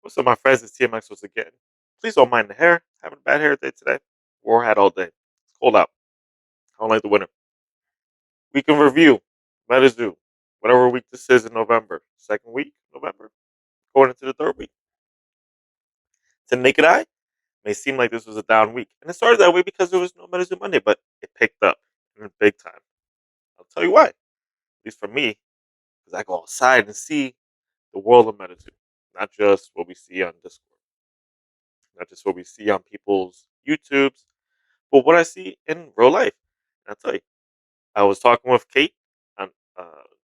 What's up, my friends? It's TMX once again. Please don't mind the hair. Having a bad hair day today. Wore hat all day. It's cold out. I don't like the winter. We can review Metazoo. Whatever week this is in November. Second week, November. Going into the third week. To the naked eye, may seem like this was a down week. And it started that way because there was no Metazoo Monday, but it picked up in big time. I'll tell you why. At least for me, because I go outside and see the world of Metazoo. Not just what we see on Discord. Not just what we see on people's YouTubes, but what I see in real life. And I'll tell you, I was talking with Kate on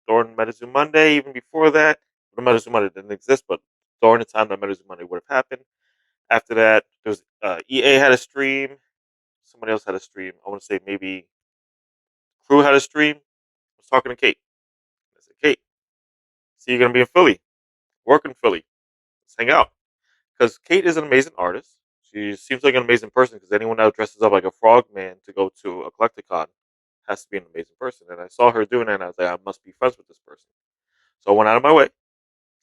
during Metazoo Monday, even before that. The Metazoo Monday didn't exist, but during the time that Metazoo Monday would have happened. After that, there was EA had a stream. Somebody else had a stream. I want to say maybe Crew had a stream. I was talking to Kate. I said, Kate, see you're gonna be in Philly, work in Philly. Let's hang out. Because Kate is an amazing artist. She seems like an amazing person. Because anyone that dresses up like a frogman to go to a Collecticon has to be an amazing person. And I saw her doing that, and I was like, I must be friends with this person. So I went out of my way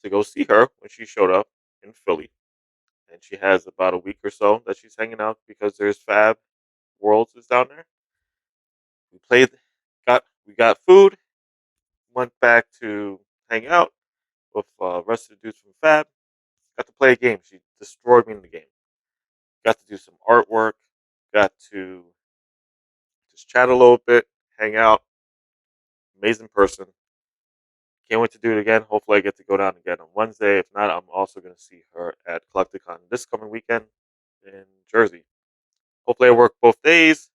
to go see her when she showed up in Philly. And she has about a week or so that she's hanging out because there's Fab Worlds is down there. We played, we got food, went back to hang out with rest of the dudes from Fab. Got to play a game. She destroyed me in the game. Got to do some artwork. Got to just chat a little bit, hang out. Amazing person. Can't wait to do it again. Hopefully, I get to go down again on Wednesday. If not, I'm also going to see her at Collecticon this coming weekend in Jersey. Hopefully, I work both days.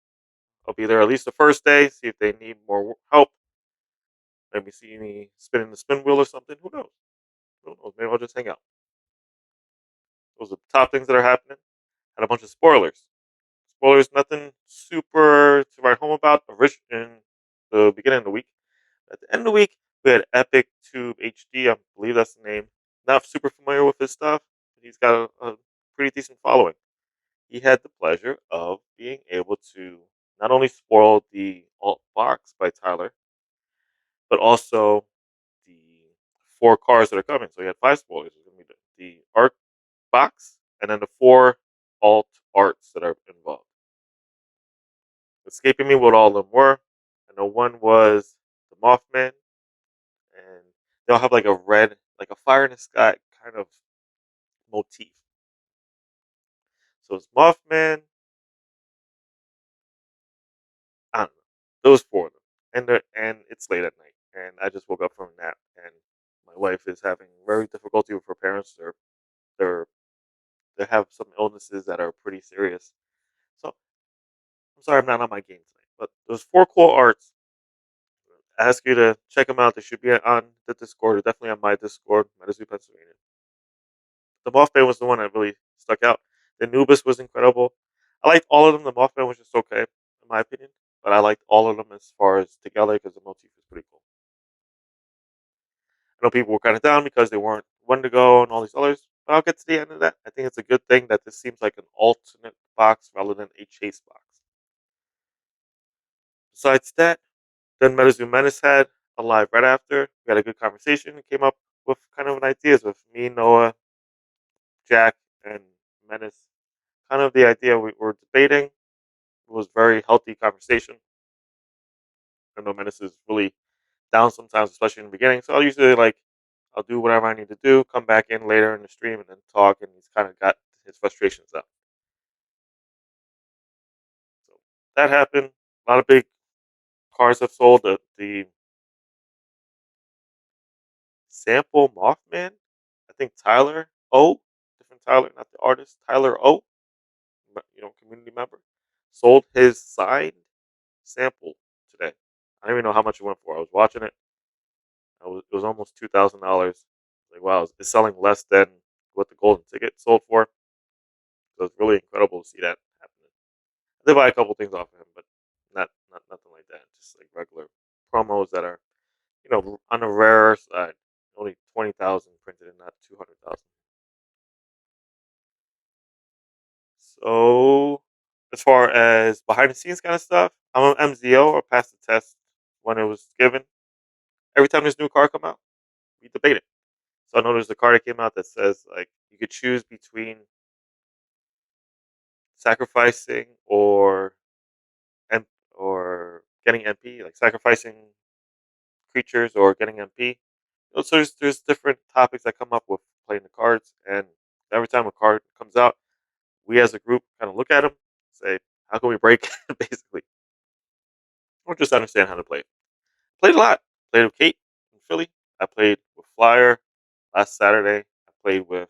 I'll be there at least the first day, see if they need more help. Maybe see me spinning the spin wheel or something. Who knows? Who knows? Maybe I'll just hang out. Those are the top things that are happening. Had a bunch of spoilers. Spoilers, nothing super to write home about. In the beginning of the week. At the end of the week, we had Epic Tube HD. I believe that's the name. Not super familiar with his stuff. But he's got a pretty decent following. He had the pleasure of being able to not only spoil the alt box by Tyler, but also the four cars that are coming. So he had five spoilers. There's going to be the art box and then the four alt arts that are involved. Escaping me what all of them were. I know one was the Mothman, and they'll have like a red, like a fire in the sky kind of motif. So it's Mothman. I don't know. Those four of them, and it's late at night, and I just woke up from a nap, and my wife is having very difficulty with her parents. They're they have some illnesses that are pretty serious. So I'm sorry I'm not on my game tonight. But those four cool arts, I ask you to check them out. They should be on the Discord, or definitely on my Discord, Metazoo, Pennsylvania. The Mothman was the one that really stuck out. The Anubis was incredible. I liked all of them. The Mothman was just okay, in my opinion. But I liked all of them as far as together because the motif was pretty cool. I know people were kind of down because they weren't one to go and all these others. But I'll get to the end of that. I think it's a good thing that this seems like an alternate box rather than a chase box. Besides that, then Metazoo Menace had a live right after. We had a good conversation and came up with kind of an ideas with me, Noah, Jack, and Menace. Kind of the idea we were debating. It was very healthy conversation. I know Menace is really down sometimes, especially in the beginning. So I'll do whatever I need to do, come back in later in the stream and then talk, and he's kind of got his frustrations out. So that happened. A lot of big cars have sold. The sample Mothman, I think Tyler O, different Tyler, not the artist, Tyler O, community member, sold his signed sample today. I don't even know how much it went for. I was watching it. It was almost $2,000. Like, wow, it's selling less than what the golden ticket sold for. So it's really incredible to see that happening. I did buy a couple things off of him, but not nothing like that. Just like regular promos that are on the rare side. Only 20,000 printed and not 200,000. So as far as behind the scenes kind of stuff, I'm an MZO. I passed the test when it was given. Every time this new car come out, we debate it. So I know there's a card that came out that says like you could choose between sacrificing M or getting MP, like sacrificing creatures or getting MP. So there's different topics that come up with playing the cards, and every time a card comes out, we as a group kind of look at them, say, how can we break it, basically, or just understand how to play it. Played a lot. Played with Kate in Philly. I played with Flyer last Saturday. I played with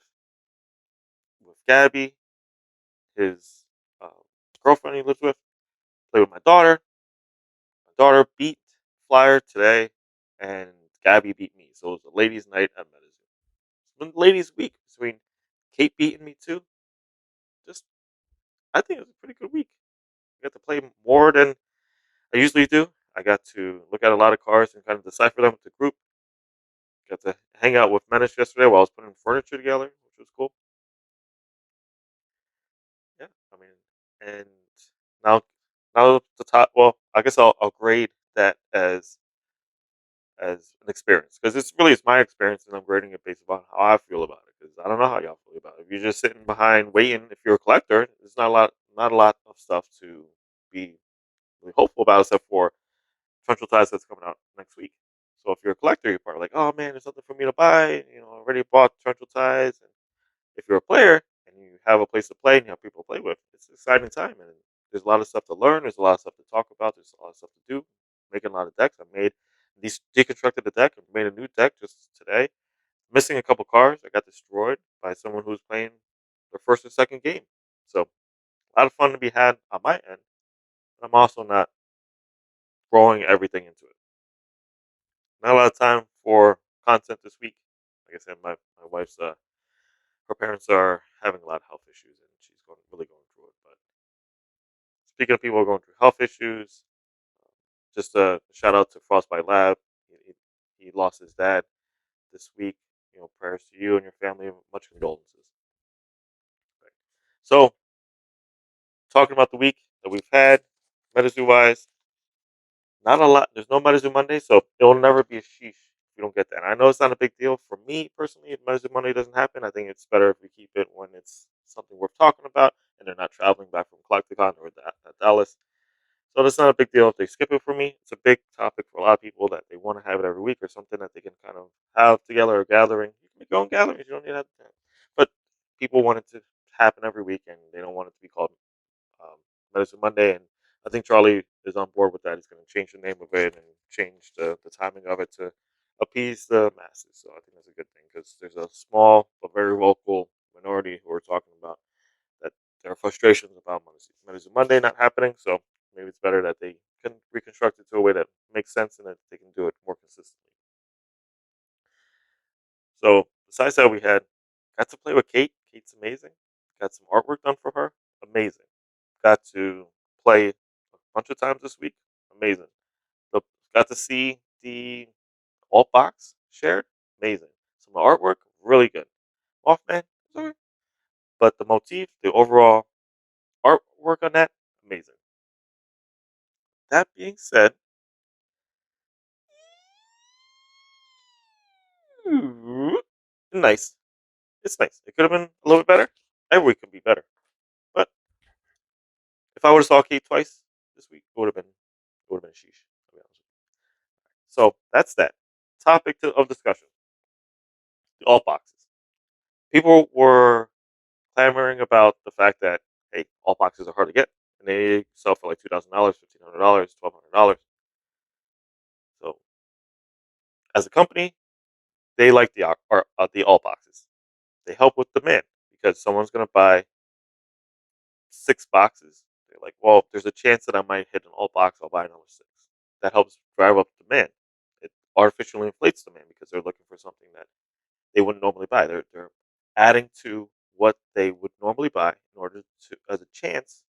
Gabby, his um, girlfriend he lives with. Played with my daughter. My daughter beat Flyer today, and Gabby beat me. So it was a ladies' night at Metazoo. It's been ladies' week between Kate beating me too. Just I think it was a pretty good week. I got to play more than I usually do. I got to look at a lot of cards and kind of decipher them with the group. Got to hang out with Menace yesterday while I was putting furniture together, which was cool. Yeah, I mean, and now, now the top. Well, I guess I'll grade that as an experience because it's my experience, and I'm grading it based upon how I feel about it. Because I don't know how y'all feel about it. If you're just sitting behind waiting, if you're a collector, there's not a lot of stuff to be really hopeful about, except for Central Ties that's coming out next week. So if you're a collector, you're probably like, oh man, there's nothing for me to buy. You know, I already bought Central Ties. And if you're a player and you have a place to play and you have people to play with, it's an exciting time. And there's a lot of stuff to learn. There's a lot of stuff to talk about. There's a lot of stuff to do. Making a lot of decks. I made deconstructed the deck and made a new deck just today. Missing a couple cards. I got destroyed by someone who's playing their first or second game. So a lot of fun to be had on my end. But I'm also not throwing everything into it. Not a lot of time for content this week. Like I said, my wife's her parents are having a lot of health issues, and she's going through it. But speaking of people going through health issues, just a shout out to Frostbite Lab. He lost his dad this week. You know, prayers to you and your family. Much condolences. Right. So, talking about the week that we've had, Metazoo wise, not a lot. There's no Metazoo Monday, so it'll never be a sheesh if you don't get that. And I know it's not a big deal for me personally. If Metazoo Monday doesn't happen, I think it's better if we keep it when it's something worth talking about, and they're not traveling back from Collecticon or Dallas. So it's not a big deal if they skip it for me. It's a big topic for a lot of people that they want to have it every week or something that they can kind of have together or gathering. You can make your own gatherings. You don't need that. But people want it to happen every week, and they don't want it to be called Medicine Monday. And I think Charlie is on board with that. He's going to change the name of it and change the timing of it to appease the masses. So I think that's a good thing because there's a small but very vocal minority who are talking about that there are frustrations about Medicine Monday not happening. So maybe it's better that they can reconstruct it to a way that makes sense and that they can do it more consistently. So besides that, we got to play with Kate. Kate's amazing. Got some artwork done for her. Amazing. Got to play a bunch of times this week. Amazing. So got to see the alt box shared. Amazing. Some artwork really good. Mothman, sorry, but the motif, the overall artwork on that, amazing. That being said, nice. It's nice. It could have been a little bit better. Every week could be better. But if I would have saw Kate twice this week, it would have been a sheesh. I'll be honest with you. So that's that. Topic of discussion. The alt boxes. People were clamoring about the fact that hey, alt boxes are hard to get, and they sell for like $2,000, $1,500, $1,200. So as a company, they like the alt boxes. They help with demand because someone's going to buy 6 boxes. They're like, well, if there's a chance that I might hit an alt box, I'll buy another 6. That helps drive up demand. It artificially inflates demand because they're looking for something that they wouldn't normally buy. They're adding to what they would normally buy in order to, as a chance,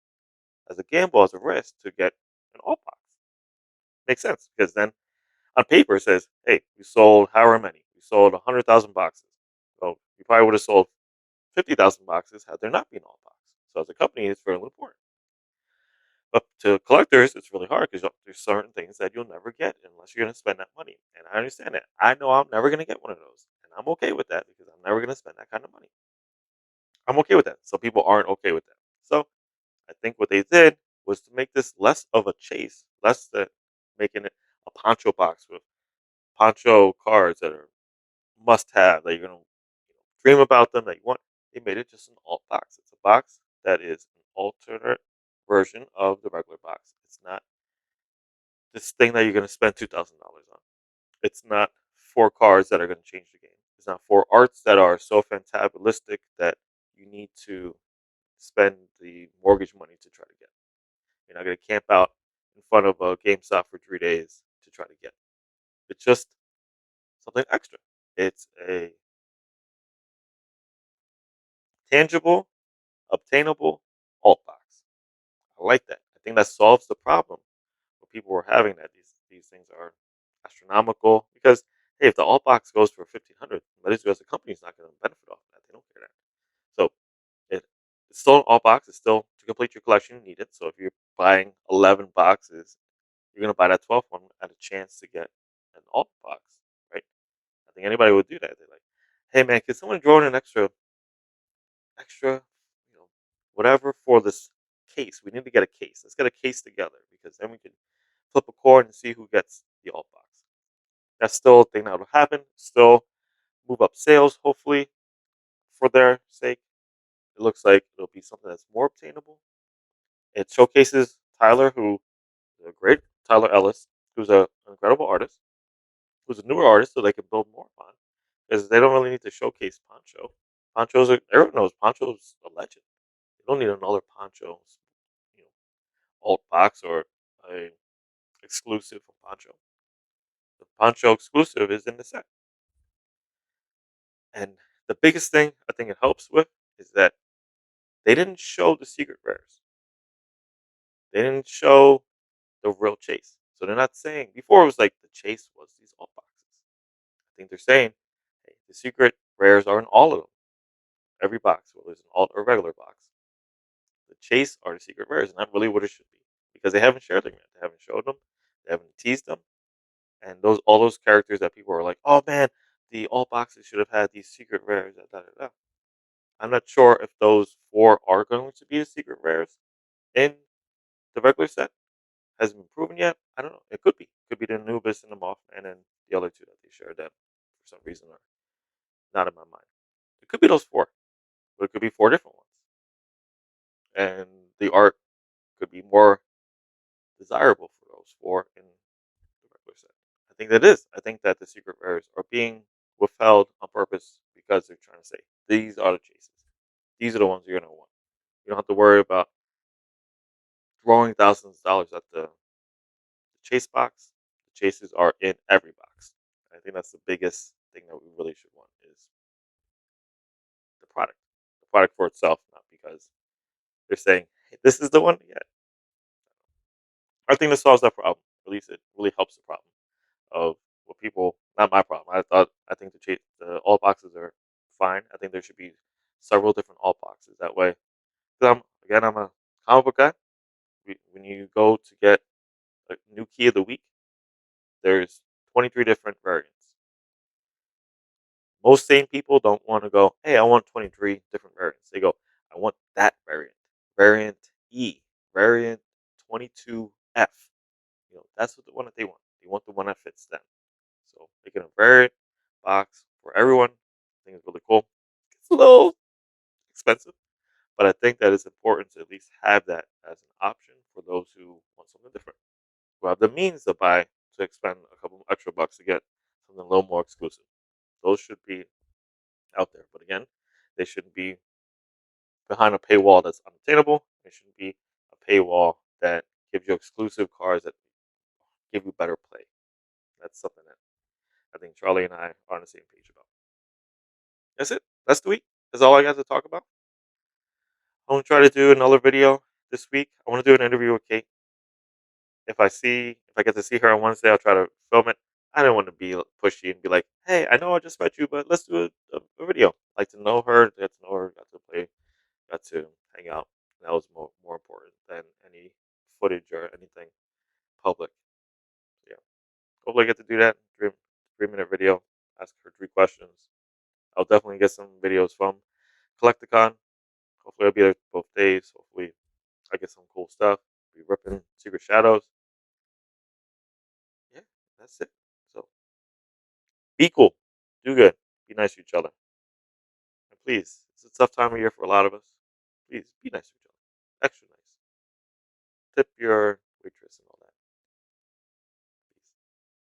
as a gamble, as a risk to get an alt box. Makes sense because then on paper it says, hey, we sold however many. We sold 100,000 boxes. So we probably would have sold 50,000 boxes had there not been alt box. So as a company, it's very important. But to collectors, it's really hard because there's certain things that you'll never get unless you're going to spend that money. And I understand that. I know I'm never going to get one of those. And I'm okay with that because I'm never gonna spend that kind of money. I'm okay with that. Some people aren't okay with that. So I think what they did was to make this less of a chase, less than making it a poncho box with poncho cards that are must have that you're gonna dream about them that you want. They made it just an alt box. It's a box that is an alternate version of the regular box. It's not this thing that you're gonna spend $2,000 on. It's not four cards that are gonna change the game. It's not four arts that are so fantabulistic that you need to spend the mortgage money to try to get. You're not gonna camp out in front of a GameStop for 3 days to try to get. It's just something extra. It's a tangible, obtainable alt box. I like that. I think that solves the problem what people were having that these things are astronomical because hey, if the alt box goes for 1,500, Metazoo as a company is not going to benefit off that. They don't care that. So it's still an alt box. It's still to complete your collection. You need it. So if you're buying 11 boxes, you're going to buy that 12th one at a chance to get an alt box, right? I think anybody would do that. They're like, hey man, can someone draw in an extra, you know, whatever for this case. We need to get a case. Let's get a case together because then we can flip a coin and see who gets the alt box. That's still a thing that will happen. Still move up sales, hopefully, for their sake. It looks like it'll be something that's more obtainable. It showcases Tyler, who is a great Tyler Ellis, who's an incredible artist, who's a newer artist, so they can build more upon. Because they don't really need to showcase Poncho. Everyone knows Poncho's a legend. You don't need another Poncho, you know, alt box or a exclusive from Poncho. The Poncho exclusive is in the set. And the biggest thing I think it helps with is that they didn't show the secret rares. They didn't show the real chase. So they're not saying before it was like the chase was these alt boxes. I think they're saying, hey, the secret rares are in all of them. Every box, whether it's an alt or regular box. The chase are the secret rares, and not really what it should be. Because they haven't shared them yet. They haven't showed them. They haven't teased them. And those all those characters that people are like, "Oh man, the alt boxes should have had these secret rares." Da, da, da. I'm not sure if those four are going to be the secret rares in the regular set. Hasn't been proven yet. I don't know. It could be. Could be the Anubis and the Moth, and then the other two that they shared that for some reason are not in my mind. It could be those four, but it could be four different ones, and the art could be more desirable for those four in the regular set. I think that is. I think that the secret rares are being withheld on purpose because they're trying to say these are the chases. These are the ones you're gonna want. You don't have to worry about throwing thousands of dollars at the chase box. The chases are in every box. I think that's the biggest thing that we really should want is the product. The product for itself, not because they're saying, hey, this is the one. Yeah. I think this solves that problem. At least it really helps the problem of what people not my problem. I think the all boxes are fine. I think there should be several different all boxes. That way, 'cause I'm a comic book guy. When you go to get a new key of the week, there's 23 different variants. Most sane people don't want to go, hey, I want 23 different variants. They go, I want that variant, variant E, variant 22F. That's what the one that they want. They want the one that fits them. So making a variant box for everyone, I think is really cool. It's a little expensive, but I think that it's important to at least have that as an option for those who want something different, who have the means to buy to expend a couple extra bucks to get something a little more exclusive. Those should be out there. But again, they shouldn't be behind a paywall that's unattainable. It shouldn't be a paywall that gives you exclusive cards that give you better play. That's something that I think Charlie and I are on the same page about. That's it. That's the week. That's all I got to talk about. I want to try to do another video this week. I want to do an interview with Kate. If I get to see her on Wednesday, I'll try to film it. I don't want to be pushy and be like, "Hey, I know I just met you, but let's do a video." I like to know her, get to know her, got to play, got to hang out. That was more important than any footage or anything public. So, yeah, hopefully I get to do that. 3 minute video. Ask her 3 questions. I'll definitely get some videos from Collecticon. Hopefully, I'll be there both days. Hopefully, I get some cool stuff. Be ripping Secret Shadows. Yeah, that's it. So be cool, do good, be nice to each other, and please, it's a tough time of year for a lot of us. Please be nice to each other.